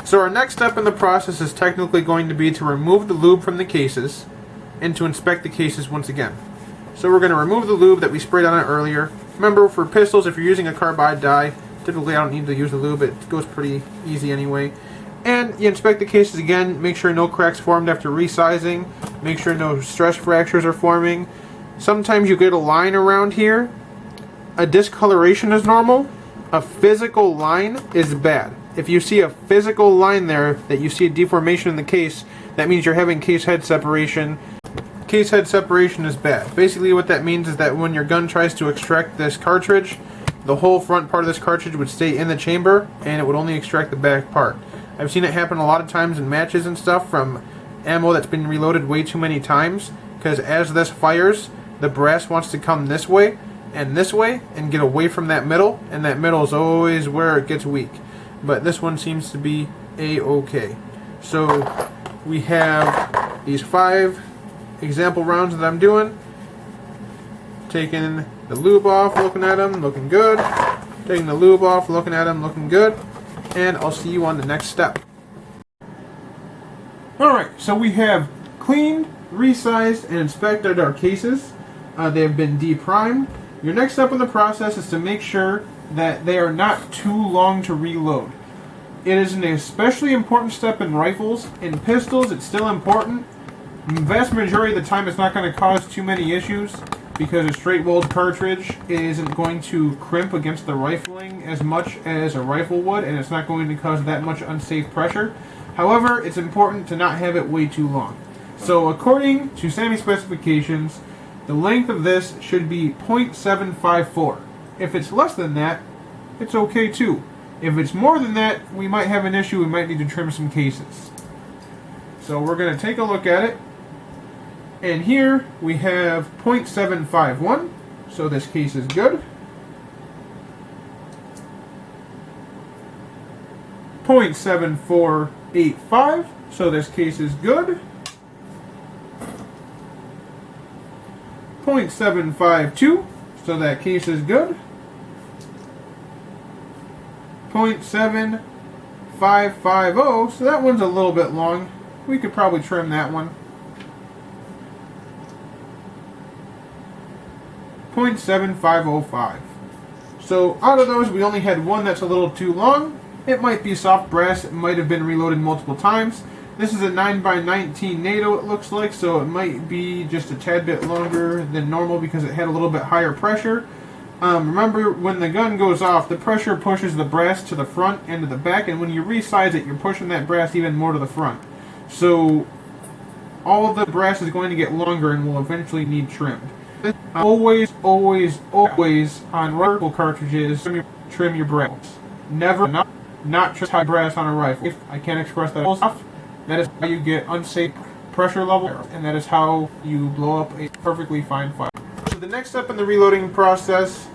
So our next step in the process is technically going to be to remove the lube from the cases and to inspect the cases once again. So we're going to remove the lube that we sprayed on it earlier. Remember, for pistols, if you're using a carbide dye, typically I don't need to use the lube, it goes pretty easy anyway. And you inspect the cases again, make sure no cracks formed after resizing, make sure no stress fractures are forming. Sometimes you get a line around here. A discoloration is normal. A physical line is bad. If you see a physical line there, that you see a deformation in the case, that means you're having case head separation. Case head separation is bad. Basically what that means is that when your gun tries to extract this cartridge, the whole front part of this cartridge would stay in the chamber and it would only extract the back part. I've seen it happen a lot of times in matches and stuff from ammo that's been reloaded way too many times, because as this fires, the brass wants to come this way and get away from that middle, and that middle is always where it gets weak. But this one seems to be a-okay. So we have these 5 example rounds that I'm doing. Taking the lube off, looking at them, looking good. Taking the lube off, looking at them, looking good. And I'll see you on the next step. Alright, so we have cleaned, resized, and inspected our cases. They have been deprimed. Your next step in the process is to make sure that they are not too long to reload. It is an especially important step in rifles. In pistols, it's still important. The vast majority of the time, it's not going to cause too many issues because a straight walled cartridge isn't going to crimp against the rifling as much as a rifle would, and it's not going to cause that much unsafe pressure. However, it's important to not have it way too long. So according to SAAMI specifications, the length of this should be .754. If it's less than that, it's okay too. If it's more than that, we might have an issue. We might need to trim some cases. So we're going to take a look at it. And here we have .751. So this case is good. .7485. So this case is good. .752. So that case is good. .7550, so that one's a little bit long. We could probably trim that one. .7505. So out of those, we only had one that's a little too long. It might be soft brass. It might have been reloaded multiple times. This is a 9x19 NATO, it looks like, so it might be just a tad bit longer than normal because it had a little bit higher pressure. Remember, when the gun goes off, the pressure pushes the brass to the front and to the back, and when you resize it, you're pushing that brass even more to the front. So all of the brass is going to get longer and will eventually need trimmed. Always, always, always on rifle cartridges, trim your brass. Never not trim brass on a rifle. If I can't express that enough, that is how you get unsafe pressure level, and that is how you blow up a perfectly fine fire. So the next step in the reloading process,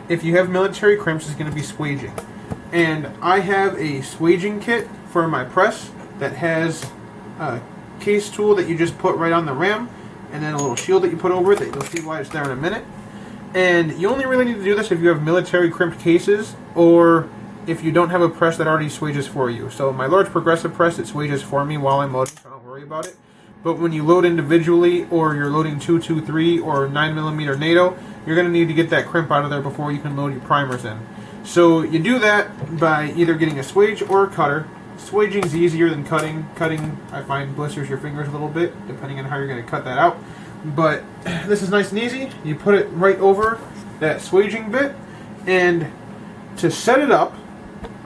if you have military crimps, is going to be swaging. And I have a swaging kit for my press that has a case tool that you just put right on the ram, and then a little shield that you put over it that you'll see why it's there in a minute. And you only really need to do this if you have military crimped cases, or if you don't have a press that already swages for you. So my large progressive press, it swages for me while I'm loading, so don't worry about it. But when you load individually, or you're loading 223 or 9mm NATO, you're going to need to get that crimp out of there before you can load your primers in. So you do that by either getting a swage or a cutter. Swaging is easier than cutting. Cutting, I find, blisters your fingers a little bit, depending on how you're going to cut that out. But this is nice and easy. You put it right over that swaging bit, and to set it up,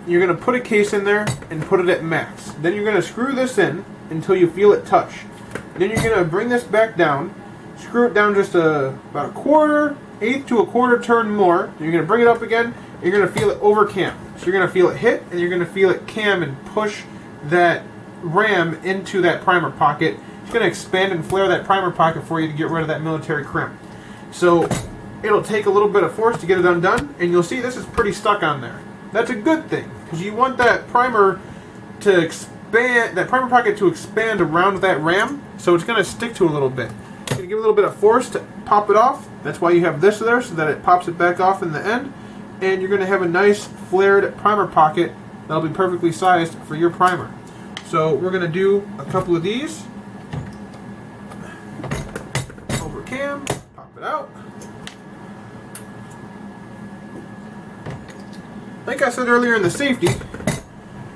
you're going to put a case in there and put it at max. Then you're going to screw this in until you feel it touch. Then you're going to bring this back down, screw it down just about a quarter, eighth to a quarter turn more. Then you're going to bring it up again, and you're going to feel it over cam. So you're going to feel it hit, and you're going to feel it cam and push that ram into that primer pocket. It's going to expand and flare that primer pocket for you to get rid of that military crimp. So it'll take a little bit of force to get it undone, and you'll see this is pretty stuck on there. That's a good thing, because you want that primer to expand, that primer pocket to expand around that ram, so it's going to stick to a little bit. You're going to give it a little bit of force to pop it off. That's why you have this there, so that it pops it back off in the end. And you're going to have a nice flared primer pocket that'll be perfectly sized for your primer. So we're going to do a couple of these. Over cam, pop it out. Like I said earlier in the safety,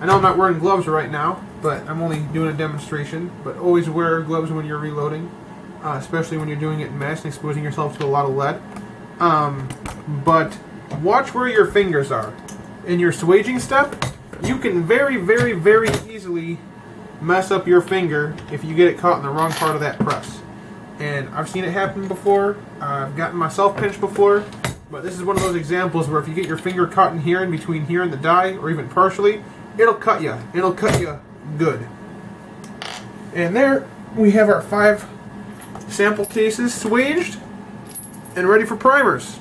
I know I'm not wearing gloves right now, but I'm only doing a demonstration. But always wear gloves when you're reloading, especially when you're doing it in mass and exposing yourself to a lot of lead. But watch where your fingers are. In your swaging step, you can very, very, very easily mess up your finger if you get it caught in the wrong part of that press. And I've seen it happen before. I've gotten myself pinched before. But this is one of those examples where if you get your finger caught in here, in between here and the die, or even partially, it'll cut you. It'll cut you good. And there we have our 5 sample cases swaged and ready for primers.